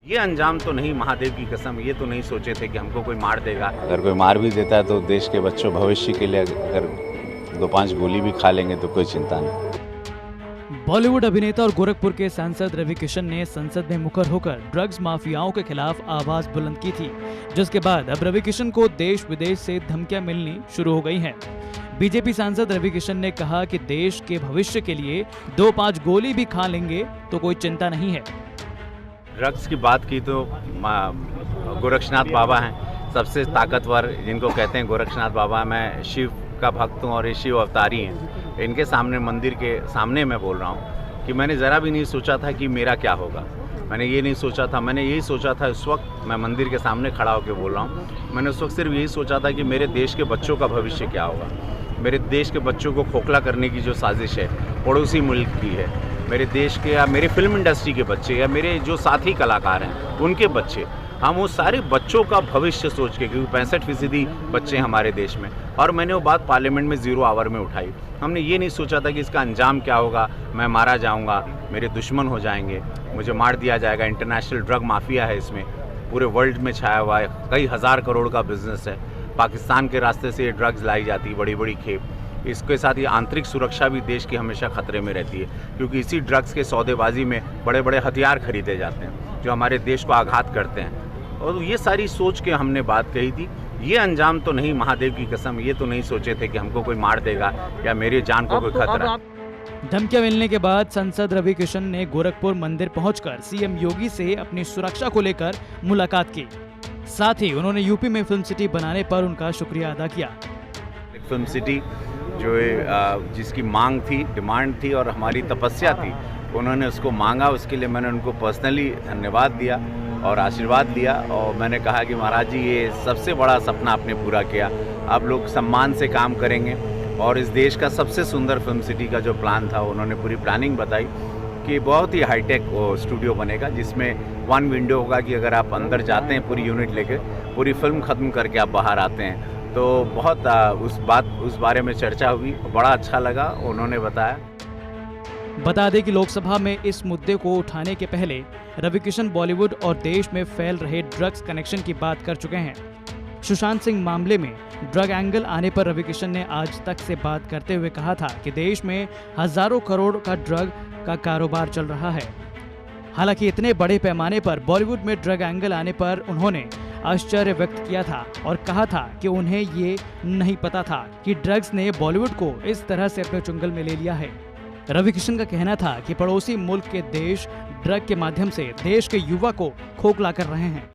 ये अंजाम तो नहीं, महादेव की कसम, ये तो नहीं सोचे थे कि हमको कोई मार देगा। अगर कोई मार भी देता है तो देश के बच्चों भविष्य के लिए अगर 2-5 गोली भी खा लेंगे तो कोई चिंता नहीं। बॉलीवुड अभिनेता और गोरखपुर के सांसद रवि किशन ने संसद में मुखर होकर ड्रग्स माफियाओं के खिलाफ आवाज बुलंद की थी, जिसके बाद अब रवि किशन को देश विदेश से धमकियां मिलनी शुरू हो गई हैं। बीजेपी सांसद रवि किशन ने कहा कि देश के भविष्य के लिए 2-5 गोली भी खा लेंगे तो कोई चिंता नहीं है। ड्रग्स की बात की तो गोरक्षनाथ बाबा हैं सबसे ताकतवर, जिनको कहते हैं गोरक्षनाथ बाबा। मैं शिव का भक्त हूँ और ये शिव अवतारी हैं। इनके सामने, मंदिर के सामने मैं बोल रहा हूँ कि मैंने ज़रा भी नहीं सोचा था कि मेरा क्या होगा। मैंने ये नहीं सोचा था, मैंने यही सोचा था, इस वक्त मैं मंदिर के सामने खड़ा होकर बोल रहा हूँ, मैंने उस वक्त सिर्फ यही सोचा था कि मेरे देश के बच्चों का भविष्य क्या होगा। मेरे देश के बच्चों को खोखला करने की जो साजिश है पड़ोसी मुल्क की है, मेरे देश के या मेरे फिल्म इंडस्ट्री के बच्चे या मेरे जो साथी कलाकार हैं उनके बच्चे, हम वो सारे बच्चों का भविष्य सोच के, क्योंकि 65% बच्चे हैं हमारे देश में, और मैंने वो बात पार्लियामेंट में 0 आवर में उठाई। हमने ये नहीं सोचा था कि इसका अंजाम क्या होगा, मैं मारा जाऊंगा, मेरे दुश्मन हो जाएंगे, मुझे मार दिया जाएगा। इंटरनेशनल ड्रग माफिया है इसमें, पूरे वर्ल्ड में छाया हुआ है, कई हज़ार करोड़ का बिजनेस है। पाकिस्तान के रास्ते से ये ड्रग्स लाई जाती है, बड़ी बड़ी खेप। इसके साथ ही आंतरिक सुरक्षा भी देश की हमेशा खतरे में रहती है, क्योंकि इसी ड्रग्स के सौदेबाजी में बड़े बड़े हथियार खरीदे जाते हैं जो हमारे देश को आघात करते हैं। और ये सारी सोच के हमने बात कही थी। ये अंजाम तो नहीं, महादेव की कसम, ये तो नहीं सोचे थे कि हमको कोई मार देगा या मेरी जान को कोई खतरा। धमकियां मिलने के बाद सांसद रवि किशन ने गोरखपुर मंदिर पहुंचकर सीएम योगी से अपनी सुरक्षा को लेकर मुलाकात की। साथ ही उन्होंने यूपी में फिल्म सिटी बनाने पर उनका शुक्रिया अदा किया। फिल्म सिटी जो जिसकी मांग थी, डिमांड थी और हमारी तपस्या थी, उन्होंने उसको मांगा, उसके लिए मैंने उनको पर्सनली धन्यवाद दिया और आशीर्वाद दिया। और मैंने कहा कि महाराज जी, ये सबसे बड़ा सपना आपने पूरा किया, आप लोग सम्मान से काम करेंगे। और इस देश का सबसे सुंदर फिल्म सिटी का जो प्लान था, उन्होंने पूरी प्लानिंग बताई कि बहुत ही हाईटेक स्टूडियो बनेगा, जिसमें 1 विंडो होगा कि अगर आप अंदर जाते हैं पूरी यूनिट लेकर, पूरी फिल्म ख़त्म करके आप बाहर आते हैं। तो बहुत उस बारे में चर्चा हुई, बड़ा अच्छा लगा, उन्होंने बताया। बता दें कि लोकसभा में इस मुद्दे को उठाने के पहले रवि किशन बॉलीवुड और देश में फैल रहे ड्रग्स कनेक्शन की बात कर चुके हैं। सुशांत सिंह मामले में ड्रग एंगल आने पर रवि किशन ने आज तक से बात करते हुए कहा था कि देश में हजारों करोड़ का ड्रग का कारोबार चल रहा है। हालांकि इतने बड़े पैमाने पर बॉलीवुड में ड्रग एंगल आने पर उन्होंने आश्चर्य व्यक्त किया था और कहा था कि उन्हें ये नहीं पता था कि ड्रग्स ने बॉलीवुड को इस तरह से अपने चंगुल में ले लिया है। रवि किशन का कहना था कि पड़ोसी मुल्क के देश ड्रग के माध्यम से देश के युवा को खोखला कर रहे हैं।